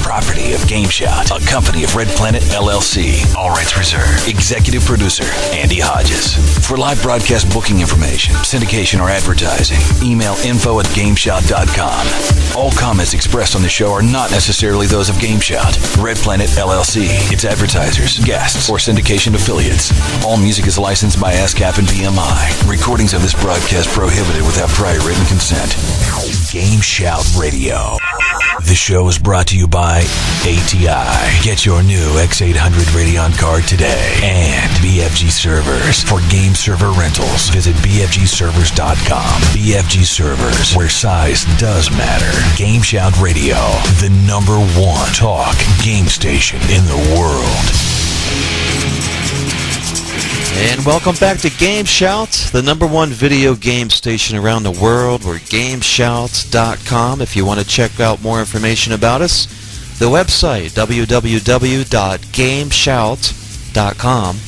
property of GameShout, a company of Red Planet LLC. All rights reserved. Executive producer, Andy Hodges. For live broadcast booking information, syndication, or advertising, email info@gameshout.com. All comments expressed on the show are not necessarily those of GameShout, Red Planet LLC, its advertisers, guests, or syndication affiliates. All music is licensed by ASCAP and BMI. Recordings of this broadcast prohibited without prior written consent. GameShout Radio. The show is brought to you by ATI. Get your new X800 Radeon card today. And BFG Servers. For game server rentals, visit BFGServers.com. BFG Servers, where size does matter. GameShout Radio, the #1 talk game station in the world. And welcome back to GameShout, the #1 video game station around the world. We're GameShout.com. If you want to check out more information about us, the website, www.gameshout.com.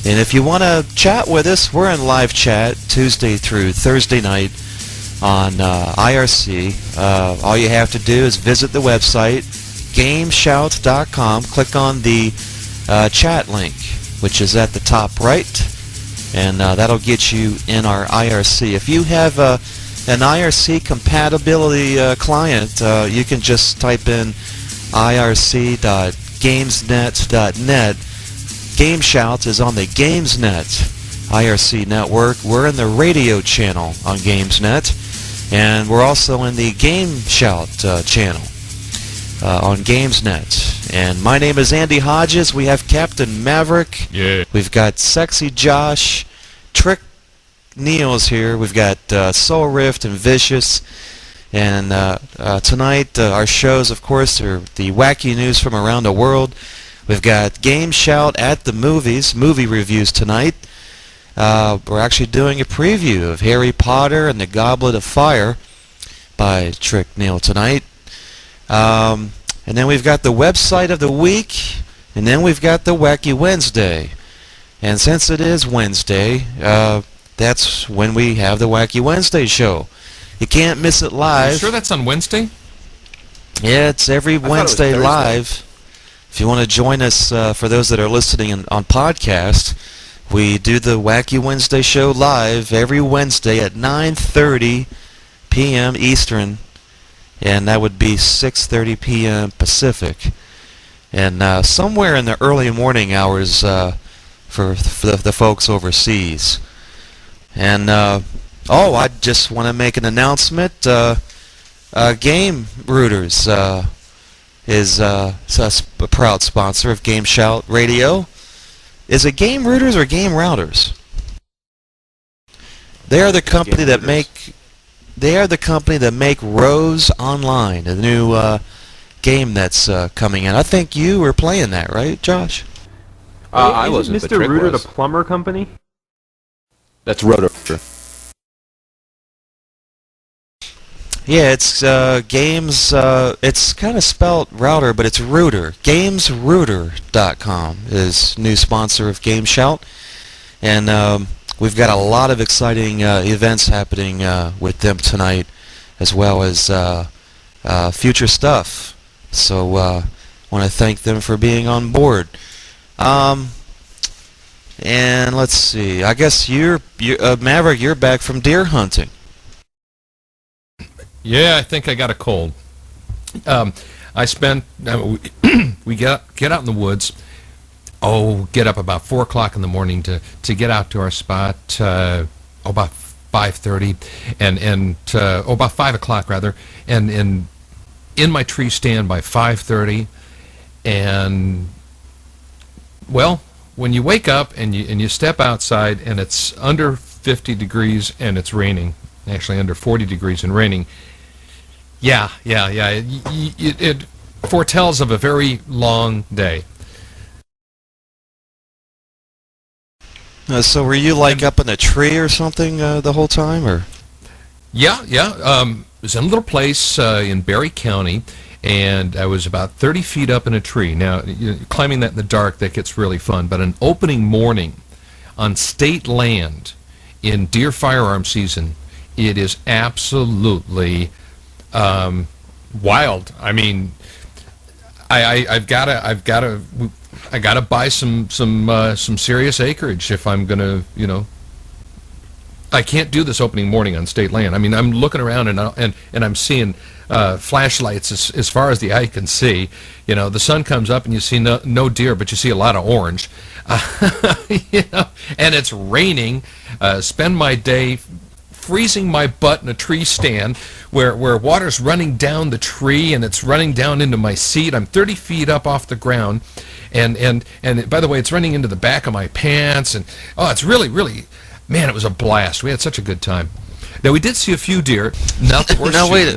And if you want to chat with us, we're in live chat Tuesday through Thursday night on IRC. All you have to do is visit the website, GameShout.com, click on the chat link, which is at the top right, and that'll get you in our IRC. If you have an IRC compatibility client, you can just type in irc.gamesnet.net. GameShout is on the GamesNet IRC network. We're in the radio channel on GamesNet, and we're also in the GameShout channel on GamesNet. And my name is Andy Hodges. We have Captain Maverick. Yeah. We've got SexyJosh. TrickNeal's here. We've got Soulrift and Vicious. And tonight, our shows, of course, are the wacky news from around the world. We've got GameShout at the movies, movie reviews tonight. We're actually doing a preview of Harry Potter and the Goblet of Fire by TrickNeal tonight. And then we've got the website of the week, and then we've got the Wacky Wednesday. And since it is Wednesday, that's when we have the Wacky Wednesday show. You can't miss it live. Are you sure that's on Wednesday? Yeah, it's every Wednesday live. If you want to join us, for those that are listening on podcast, we do the Wacky Wednesday show live every Wednesday at 9:30 p.m. Eastern. And that would be 6:30 p.m. Pacific, and somewhere in the early morning hours for the folks overseas. And I just want to make an announcement. Game Rooters is a proud sponsor of GameShout Radio. Is it Game Rooters or Game Routers? They are the company that make. They are the company that make Rose Online, a new game that's coming in. I think you were playing that, right, Josh? I wasn't. Mr. Rooter the plumber company? That's Rotor. Yeah, it's games. It's kind of spelled router, but it's Rooter. GamesRooter.com is new sponsor of GameShout, and we've got a lot of exciting events happening with them tonight, as well as future stuff. So want to thank them for being on board. And let's see. I guess you're Maverick. You're back from deer hunting. Yeah, I think I got a cold. I spent. We get out in the woods. Get up about 4 o'clock in the morning to get out to our spot. About 5:30, and about 5 o'clock rather, and in my tree stand by 5:30, and well, when you wake up and you step outside and it's under 50 degrees and it's raining, actually under 40 degrees and raining. Yeah. It foretells of a very long day. So were you like up in a tree or something the whole time, or? Yeah. It was in a little place in Berry County, and I was about 30 feet up in a tree. Now, climbing that in the dark, that gets really fun. But an opening morning on state land in deer firearm season, it is absolutely wild. I mean, I've gotta buy some serious acreage if I'm gonna, I can't do this opening morning on state land. I mean, I'm looking around and I'm seeing flashlights as far as the eye can see. The sun comes up and you see no deer, but you see a lot of orange. And it's raining. Spend my day freezing my butt in a tree stand where water's running down the tree and it's running down into my seat. I'm 30 feet up off the ground, and by the way, it's running into the back of my pants, and it's really, man, it was a blast. We had such a good time. Now, we did see a few deer. Not the worst. No, wait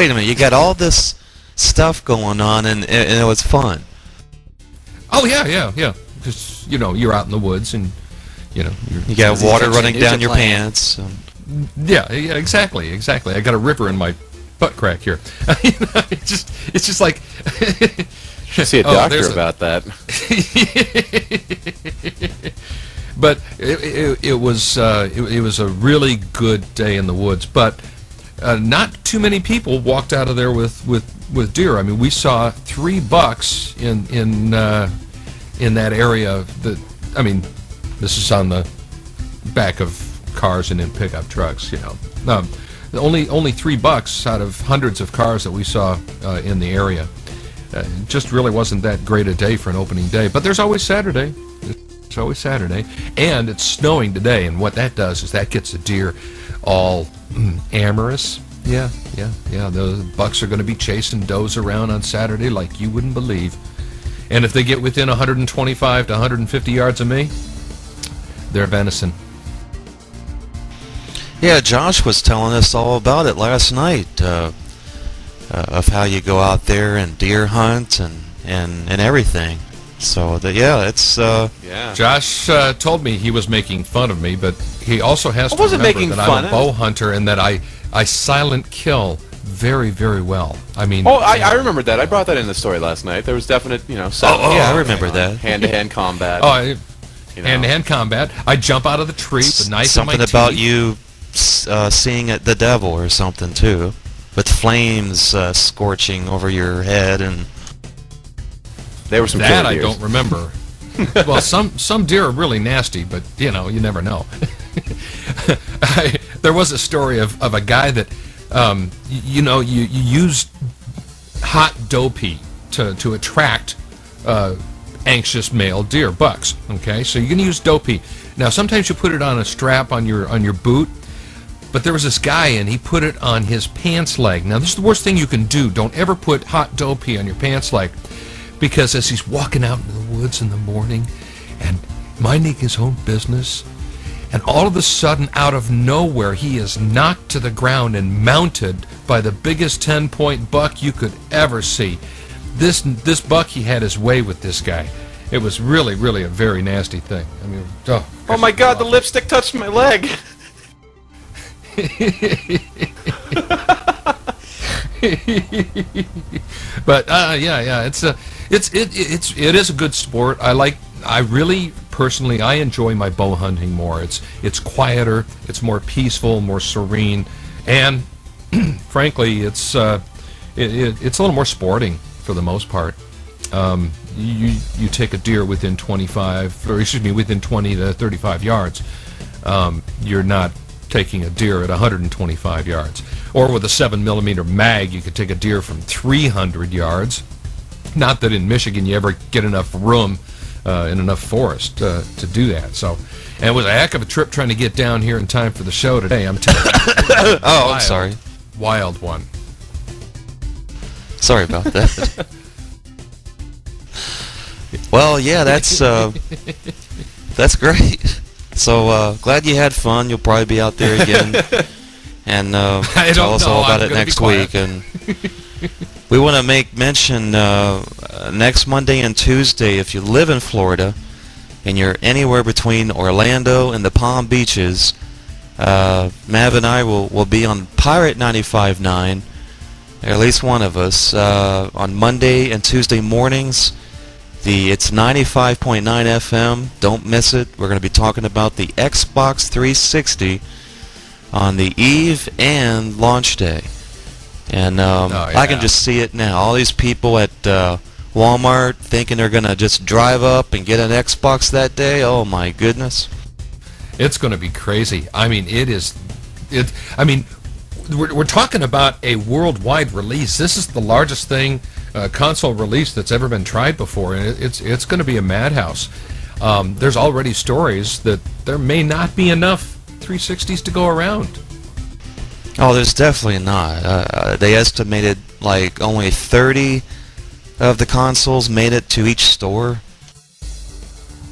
a minute. You got all this stuff going on, and it was fun. Oh, yeah. Because, you're out in the woods, and, you got water running down your pants. Yeah, exactly. I got a river in my butt crack here. It's just like... Should see a doctor about that. But it was a really good day in the woods. But not too many people walked out of there with deer. I mean, we saw 3 bucks in that area. This is on the back of cars and in pickup trucks. Only 3 bucks out of hundreds of cars that we saw in the area. It just really wasn't that great a day for an opening day. But there's always Saturday. It's always Saturday. And it's snowing today. And what that does is that gets the deer all amorous. Yeah. The bucks are going to be chasing does around on Saturday like you wouldn't believe. And if they get within 125 to 150 yards of me, they're venison. Yeah, Josh was telling us all about it last night, of how you go out there and deer hunt and everything. So, it's... Josh told me he was making fun of me, but he also has to remember that I'm a bow hunter and that I silent kill very, very well. I mean... I remember that. I brought that in the story last night. There was definite, I remember that. Hand-to-hand combat. Hand-to-hand combat. I jump out of the tree with a knife in my teeth. Something about you seeing the devil or something, too. With flames scorching over your head, and... There were some that I don't remember. Well, some deer are really nasty, but you never know. There was a story of a guy that you use hot dopey to attract anxious male deer bucks. Okay, so you can use dopey. Now sometimes you put it on a strap on your boot. But there was this guy, and he put it on his pants leg. Now, this is the worst thing you can do. Don't ever put hot dopey on your pants leg. Because as he's walking out into the woods in the morning and minding his own business, and all of a sudden, out of nowhere, he is knocked to the ground and mounted by the biggest 10-point buck you could ever see. This buck, he had his way with this guy. It was really, really a very nasty thing. I mean, oh my God, the lipstick touched my leg. But it is a good sport. I really personally enjoy my bow hunting more. It's quieter, it's more peaceful, more serene, and frankly, it's a little more sporting for the most part. You take a deer within 20 to 35 yards. You're not taking a deer at 125 yards. Or with a 7mm mag, you could take a deer from 300 yards. Not that in Michigan you ever get enough room in enough forest to do that. So, and it was a heck of a trip trying to get down here in time for the show today. I'm telling you. I'm sorry. Wild one. Sorry about that. Well, yeah, that's great. So glad you had fun. You'll probably be out there again, and tell us all about it next week. And we want to make mention next Monday and Tuesday, if you live in Florida and you're anywhere between Orlando and the Palm Beaches, Mav and I will be on Pirate 95.9, or at least one of us, on Monday and Tuesday mornings. It's 95.9 FM. Don't miss it. We're going to be talking about the Xbox 360 on the eve and launch day. And I can just see it now. All these people at Walmart thinking they're going to just drive up and get an Xbox that day. Oh my goodness. It's going to be crazy. I mean, we're talking about a worldwide release. This is the largest thing, console release that's ever been tried before, and it's going to be a madhouse. There's already stories that there may not be enough 360s to go around. Oh, there's definitely not. They estimated like only 30 of the consoles made it to each store.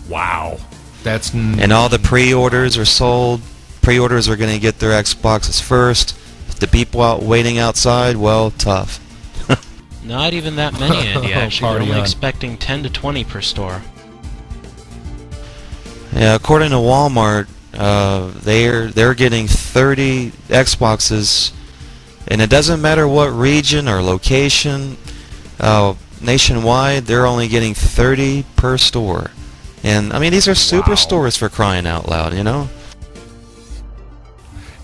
Wow. And all the pre-orders are sold. Pre-orders are going to get their Xboxes first. The people out waiting outside, well, tough. Not even that many, Andy, actually. They're Party only on. expecting 10 to 20 per store. Yeah, according to Walmart, they're getting 30 Xboxes, and it doesn't matter what region or location. Nationwide, they're only getting 30 per store. And, I mean, these are superstores for crying out loud, you know?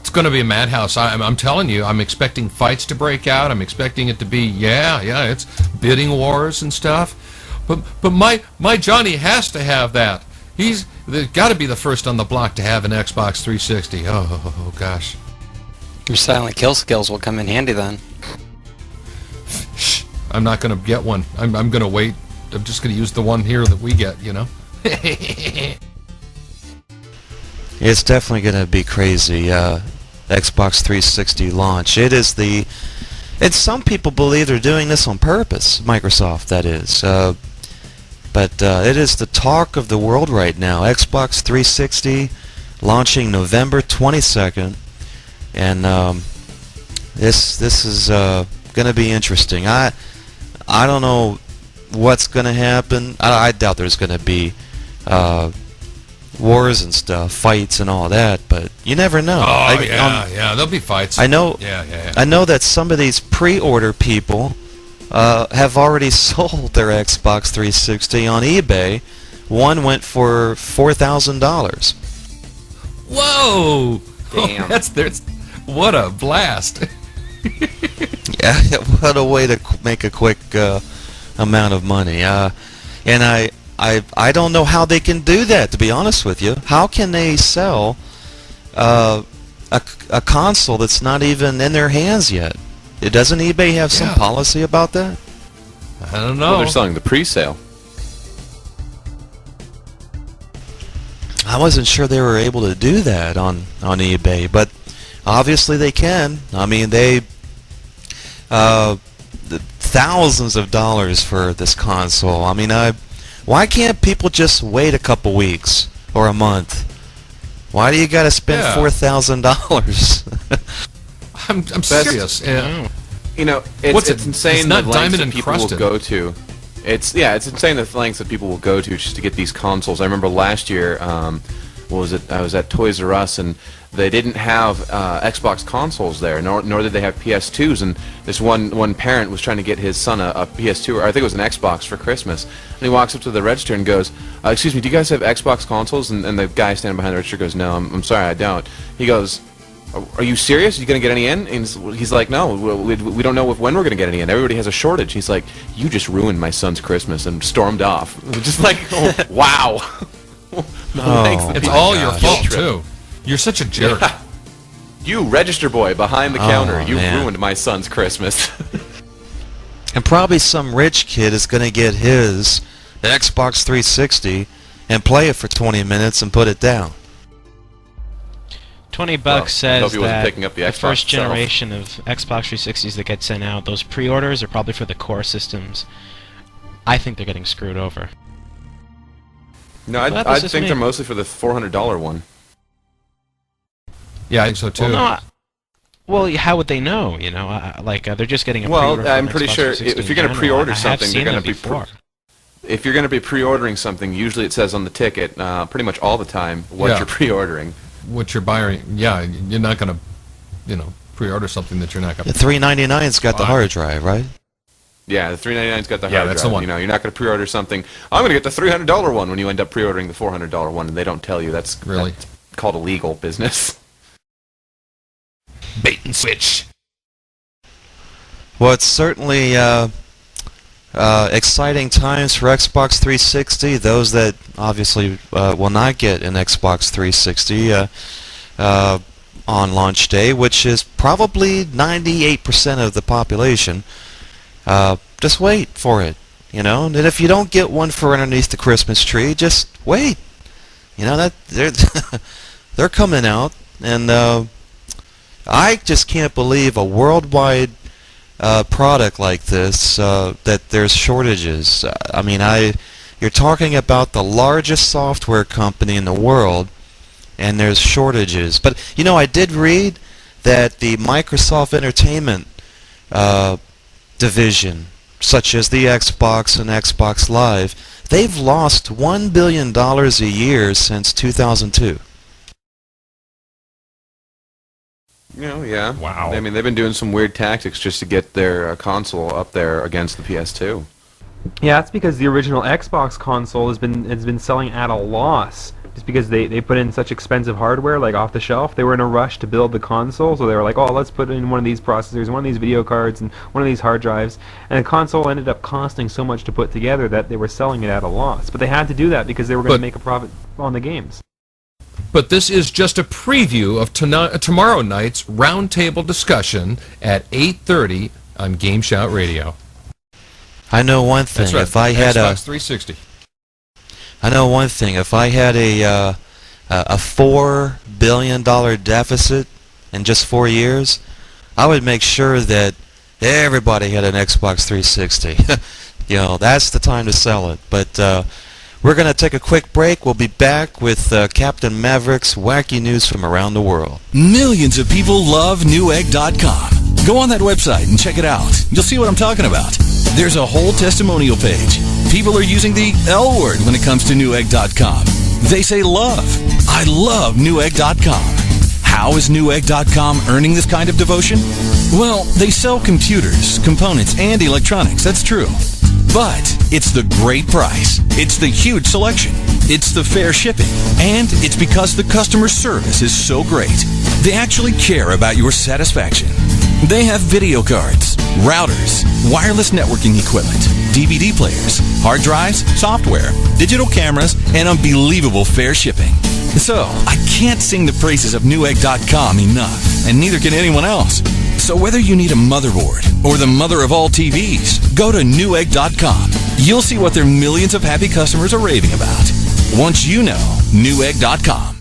It's going to be a madhouse. I'm telling you, I'm expecting fights to break out. I'm expecting it to be, it's bidding wars and stuff. But my Johnny has to have that. He's got to be the first on the block to have an Xbox 360. Oh gosh. Your silent kill skills will come in handy then. I'm not going to get one. I'm going to wait. I'm just going to use the one here that we get, you know? It's definitely going to be crazy. Xbox 360 launch. And some people believe they're doing this on purpose. Microsoft, that is. But it is the talk of the world right now. Xbox 360 launching November 22nd, and this is going to be interesting. I don't know what's going to happen. I doubt there's going to be wars and stuff, fights and all that, but you never know. There'll be fights. I know. Yeah. I know that some of these pre-order people have already sold their Xbox 360 on eBay. One went for $4,000. Whoa! Damn. What a blast! Yeah, what a way to make a quick amount of money. And I don't know how they can do that, to be honest with you. How can they sell a console that's not even in their hands yet? Doesn't eBay have some policy about that? I don't know. Well, they're selling the pre-sale. I wasn't sure they were able to do that on eBay, but obviously they can. I mean, they thousands of dollars for this console. I mean, why can't people just wait a couple weeks or a month? Why do you got to spend $4,000? I'm serious. You know, it's insane It's not the lengths diamond that people will encrusted. go to. It's insane the lengths that people will go to just to get these consoles. I remember last year, what was it? I was at Toys R Us and they didn't have Xbox consoles there, nor did they have PS2s. And this one parent was trying to get his son a PS2, or I think it was an Xbox for Christmas. And he walks up to the register and goes, "Excuse me, do you guys have Xbox consoles?" And the guy standing behind the register goes, "No, I'm sorry, I don't." He goes, "Are you serious? Are you going to get any in?" And he's like, "No, we don't know when we're going to get any in. Everybody has a shortage." He's like, "You just ruined my son's Christmas," and stormed off. Just like, oh, wow. It's all your fault, too. You're such a jerk. Yeah. You, register boy behind the counter, you man. ruined my son's Christmas. And probably some rich kid is going to get his Xbox 360 and play it for 20 minutes and put it down. $20 Well, I says hope he wasn't that picking up the Xbox first itself. generation of Xbox 360s that get sent out, those pre-orders are probably for the core systems. I think they're getting screwed over. No, Well, that's I just think me. they're mostly for the $400 one. Yeah, I think so, too. Well, how would they know? You know, they're just getting a Well, pre-order. for I'm an pretty Xbox sure 360 if you're going in to general. pre-order I have something, seen they're going them to be before. if you're going to be pre-ordering something, usually it says on the ticket, pretty much all the time, what Yeah. you're pre-ordering. What you're buying, you're not going to, pre-order something that you're not going The to. $399's got the hard drive, right? Yeah, the $399's got the Yeah, hard that's drive. the one. You know, you're not going to pre-order something. I'm going to get the $300 one when you end up pre-ordering the $400 one, and they don't tell you. That's Really? that's called illegal business. Bait and switch. Well, it's certainly exciting times for Xbox 360. Those that obviously will not get an Xbox 360 on launch day, which is probably 98% of the population. Just wait for it, you know. And if you don't get one for underneath the Christmas tree, just wait. You know that they're coming out, and I just can't believe a worldwide product like this that there's shortages. I mean, you're talking about the largest software company in the world, and there's shortages. But you know, I did read that the Microsoft Entertainment division, such as the Xbox and Xbox Live, they've lost $1 billion a year since 2002. You know, yeah. Wow. I mean, they've been doing some weird tactics just to get their console up there against the PS2. Yeah, that's because the original Xbox console has been selling at a loss. Just because they put in such expensive hardware, like off the shelf. They were in a rush to build the console, so they were like, oh, let's put in one of these processors, one of these video cards, and one of these hard drives. And the console ended up costing so much to put together that they were selling it at a loss. But they had to do that because they were going to make a profit on the games. But this is just a preview of tomorrow night's roundtable discussion at 8:30 on GameShout Radio. I know one thing. That's right. If I had Xbox 360. I know one thing. If I had a $4 billion deficit in just 4 years, I would make sure that everybody had an Xbox 360. You know, that's the time to sell it. But we're going to take a quick break. We'll be back with Captain Maverick's wacky news from around the world. Millions of people love Newegg.com. Go on that website and check it out. You'll see what I'm talking about. There's a whole testimonial page. People are using the L word when it comes to Newegg.com. They say love. I love Newegg.com. How is Newegg.com earning this kind of devotion? Well, they sell computers, components, and electronics. That's true. But it's the great price. It's the huge selection. It's the fair shipping. And it's because the customer service is so great. They actually care about your satisfaction. They have video cards, routers, wireless networking equipment, DVD players, hard drives, software, digital cameras, and unbelievable fair shipping. So, I can't sing the praises of Newegg.com enough, and neither can anyone else. So whether you need a motherboard or the mother of all TVs, go to Newegg.com. You'll see what their millions of happy customers are raving about. Once you know Newegg.com.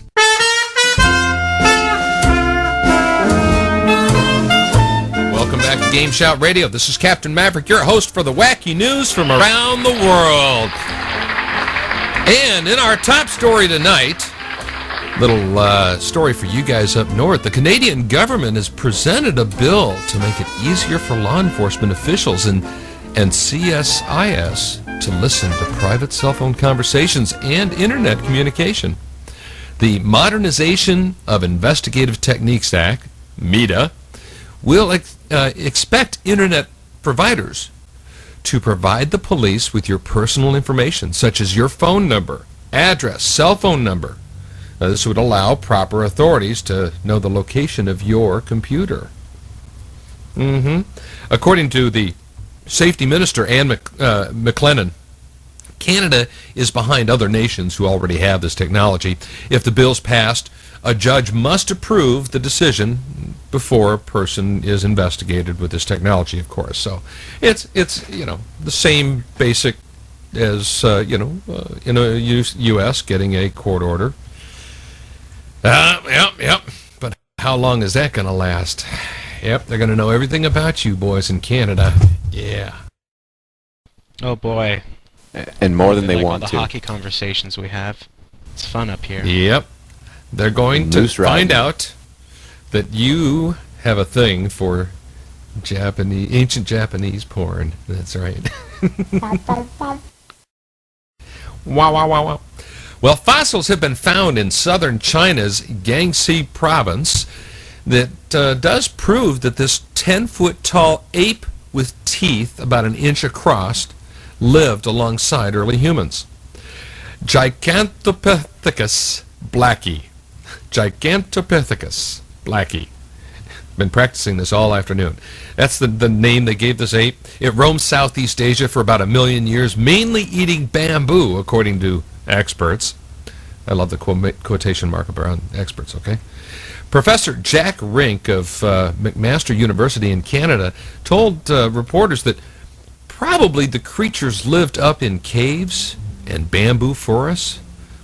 Welcome back to GameShout Radio. This is Captain Maverick, your host for the wacky news from around the world. And in our top story tonight, little story for you guys up north. The Canadian government has presented a bill to make it easier for law enforcement officials and CSIS to listen to private cell phone conversations and internet communication. The Modernization of Investigative Techniques Act, META, will expect internet providers to provide the police with your personal information, such as your phone number, address, cell phone number. This would allow proper authorities to know the location of your computer. According to the Safety Minister, Anne McLennan, Canada is behind other nations who already have this technology. If the bill's passed, a judge must approve the decision before a person is investigated with this technology, of course. So it's you know, the same basic as in a U.S. getting a court order. Yep. But how long is that going to last? Yep, they're going to know everything about you boys in Canada. Yeah. Oh boy. And more than they like want all the to. hockey conversations we have. It's fun up here. Yep. They're going to find out that you have a thing for ancient Japanese porn. That's right. Wow. Well, fossils have been found in southern China's Guangxi province that does prove that this 10-foot tall ape with teeth about an inch across lived alongside early humans. Gigantopithecus blacki. Been practicing this all afternoon. That's the name they gave this ape. It roamed Southeast Asia for about 1 million years, mainly eating bamboo, according to experts. I love the quotation mark around experts, okay? Professor Jack Rink of McMaster University in Canada told reporters that probably the creatures lived up in caves and bamboo forests,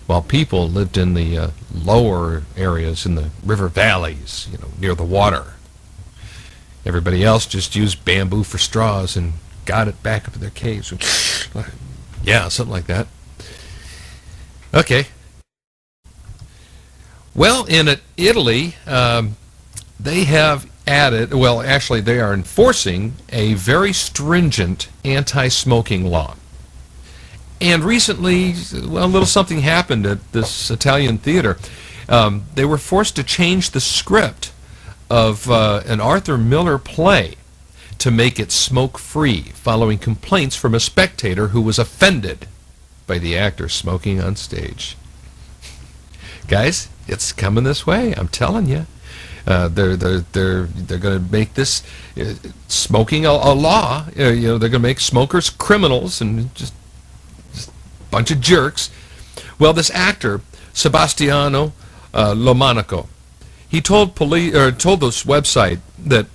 while people lived in the lower areas in the river valleys, near the water. Everybody else just used bamboo for straws and got it back up in their caves. Yeah, something like that. Okay. Well, in Italy, they have added, well, actually, they are enforcing a very stringent anti-smoking law. And recently, well, a little something happened at this Italian theater. They were forced to change the script of an Arthur Miller play to make it smoke-free, following complaints from a spectator who was offended by the actor smoking on stage. Guys, it's coming this way. I'm telling you. They're going to make this smoking a law. They're going to make smokers criminals and just a bunch of jerks. Well, this actor Sebastiano Lomanico, he told this website that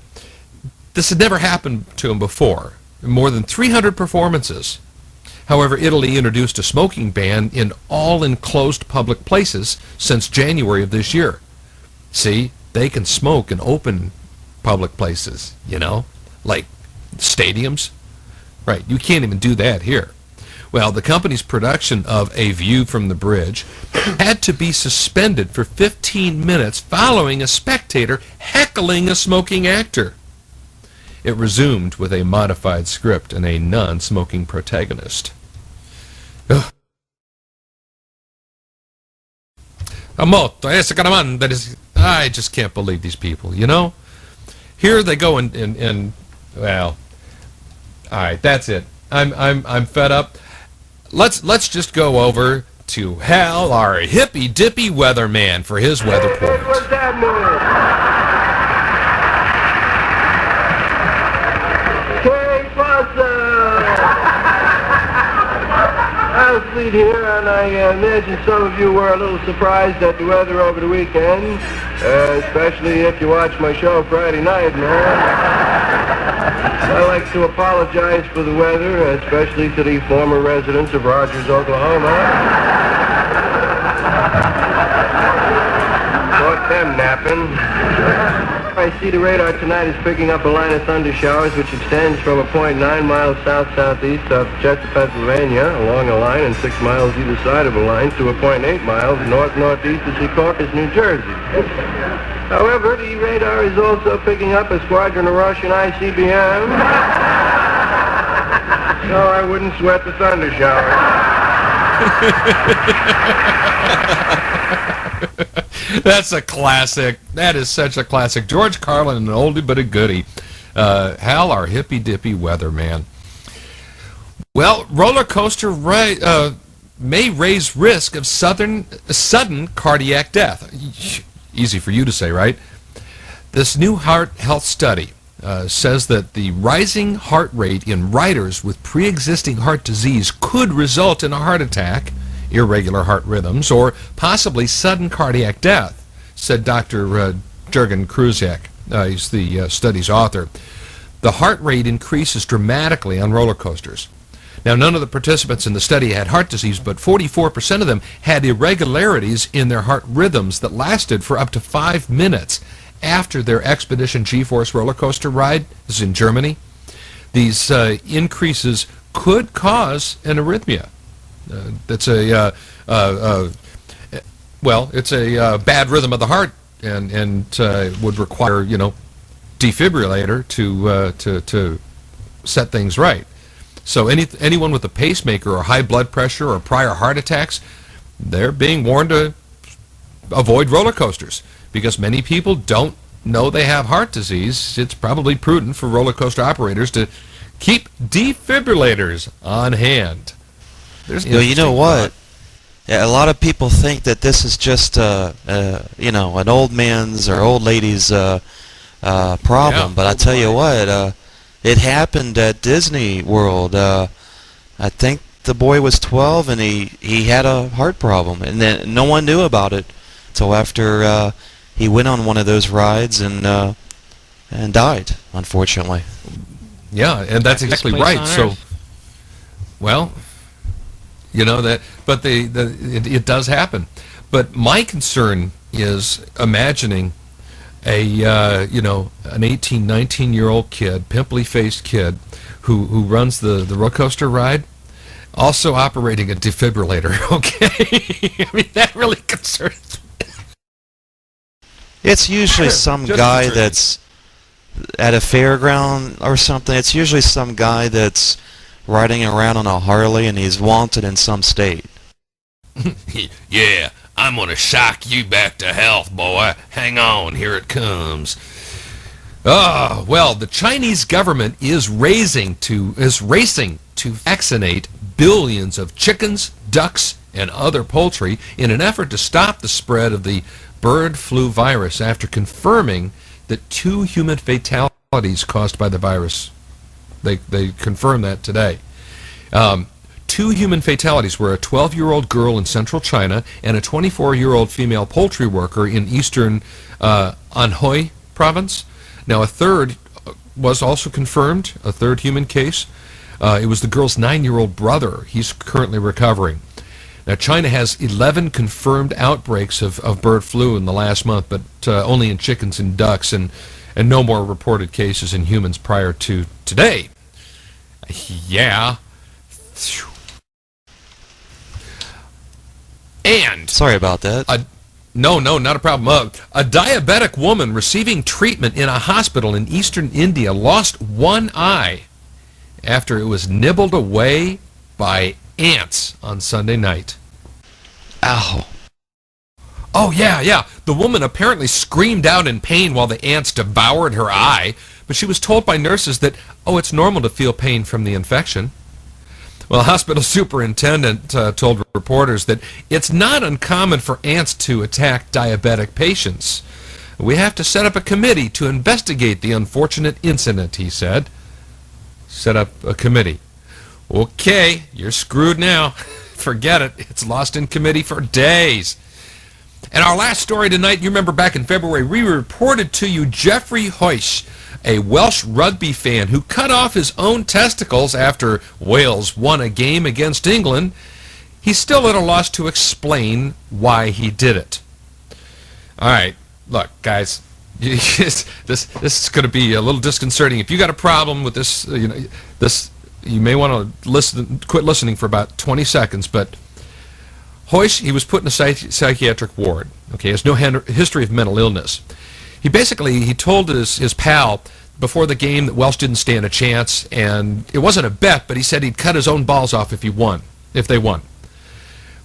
this had never happened to him before. More than 300 performances. However, Italy introduced a smoking ban in all enclosed public places since January of this year. See, they can smoke in open public places, like stadiums. Right, you can't even do that here. Well, the company's production of A View from the Bridge had to be suspended for 15 minutes following a spectator heckling a smoking actor. It resumed with a modified script and a non-smoking protagonist. Ugh. I just can't believe these people, Here they go and well, all right, that's it. I'm fed up. Let's just go over to Hal, our hippy dippy weatherman, for his weather report. What's happening? Fleet here, and I imagine some of you were a little surprised at the weather over the weekend, especially if you watched my show Friday night, man. I'd like to apologize for the weather, especially to the former residents of Rogers, Oklahoma. Caught them napping. I see the radar tonight is picking up a line of thunder showers which extends from a point 9 miles south-southeast of Chester, Pennsylvania, along a line and 6 miles either side of a line to a point 8 miles north-northeast of Secaucus, New Jersey. However, the radar is also picking up a squadron of Russian ICBM, so I wouldn't sweat the thunder showers. That's a classic. That is such a classic. George Carlin, an oldie but a goodie. Hal, our hippy-dippy weatherman. Well, roller coaster may raise risk of sudden cardiac death. Easy for you to say, right? This new heart health study says that the rising heart rate in riders with pre-existing heart disease could result in a heart attack, irregular heart rhythms, or possibly sudden cardiac death, said Dr. Jurgen Kruzek. He's the study's author. The heart rate increases dramatically on roller coasters. Now, none of the participants in the study had heart disease, but 44% of them had irregularities in their heart rhythms that lasted for up to 5 minutes after their Expedition G-Force roller coaster ride. This is in Germany. These increases could cause an arrhythmia. That's it's a bad rhythm of the heart, and would require defibrillator to set things right. So anyone with a pacemaker or high blood pressure or prior heart attacks, they're being warned to avoid roller coasters because many people don't know they have heart disease. It's probably prudent for roller coaster operators to keep defibrillators on hand. You know what? Yeah, a lot of people think that this is just an old man's or old lady's problem. Yeah. But I tell you what, it happened at Disney World. I think the boy was 12 and he had a heart problem, and then no one knew about it until after he went on one of those rides and died, unfortunately. Yeah, and that's exactly right. So, well, you know that, but it does happen. But my concern is imagining an 18, 19-year-old kid, pimply-faced kid, who runs the roller coaster ride, also operating a defibrillator. Okay, I mean that really concerns me. It's usually some guy that's at a fairground or something. It's usually some guy that's riding around on a Harley and he's wanted in some state. Yeah, I'm gonna shock you back to health, boy. Hang on, here it comes. Oh, well, the Chinese government is racing to vaccinate billions of chickens, ducks, and other poultry in an effort to stop the spread of the bird flu virus after confirming that 2 human fatalities caused by the virus. They confirmed that today. 2 human fatalities were a 12-year-old girl in central China and a 24-year-old female poultry worker in eastern Anhui province. Now, a third was also confirmed, a third human case. It was the girl's 9-year-old brother. He's currently recovering. Now, China has 11 confirmed outbreaks of bird flu in the last month, but only in chickens and ducks, and no more reported cases in humans prior to today. Yeah. And sorry about that. No, not a problem. A diabetic woman receiving treatment in a hospital in eastern India lost one eye after it was nibbled away by ants on Sunday night. Ow. Oh, yeah. The woman apparently screamed out in pain while the ants devoured her eye, but she was told by nurses that, it's normal to feel pain from the infection. Well, hospital superintendent told reporters that it's not uncommon for ants to attack diabetic patients. We have to set up a committee to investigate the unfortunate incident, he said. Set up a committee. Okay, you're screwed now. Forget it. It's lost in committee for days. And our last story tonight, you remember back in February, we reported to you Jeffrey Hodges, a Welsh rugby fan who cut off his own testicles after Wales won a game against England. He's still at a loss to explain why he did it. All right, look, guys, this is going to be a little disconcerting. If you got a problem with this, you may want to quit listening for about 20 seconds. But Hodges, he was put in a psychiatric ward. Okay, he has no history of mental illness. He told his pal before the game that Welsh didn't stand a chance, and it wasn't a bet, but he said he'd cut his own balls off if they won.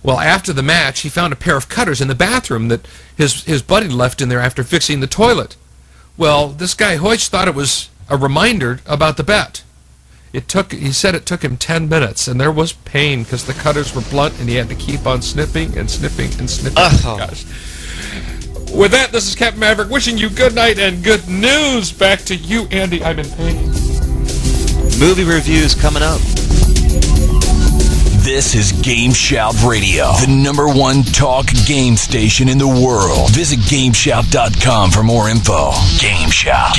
Well, after the match, he found a pair of cutters in the bathroom that his buddy left in there after fixing the toilet. Well, this guy Hodges thought it was a reminder about the bet. He said it took him 10 minutes, and there was pain because the cutters were blunt, and he had to keep on snipping and snipping and snipping. Oh. Gosh. With that, this is Captain Maverick wishing you good night and good news. Back to you, Andy. I'm in pain. Movie reviews coming up. This is GameShout Radio, the #1 talk game station in the world. Visit GameShout.com for more info. GameShout.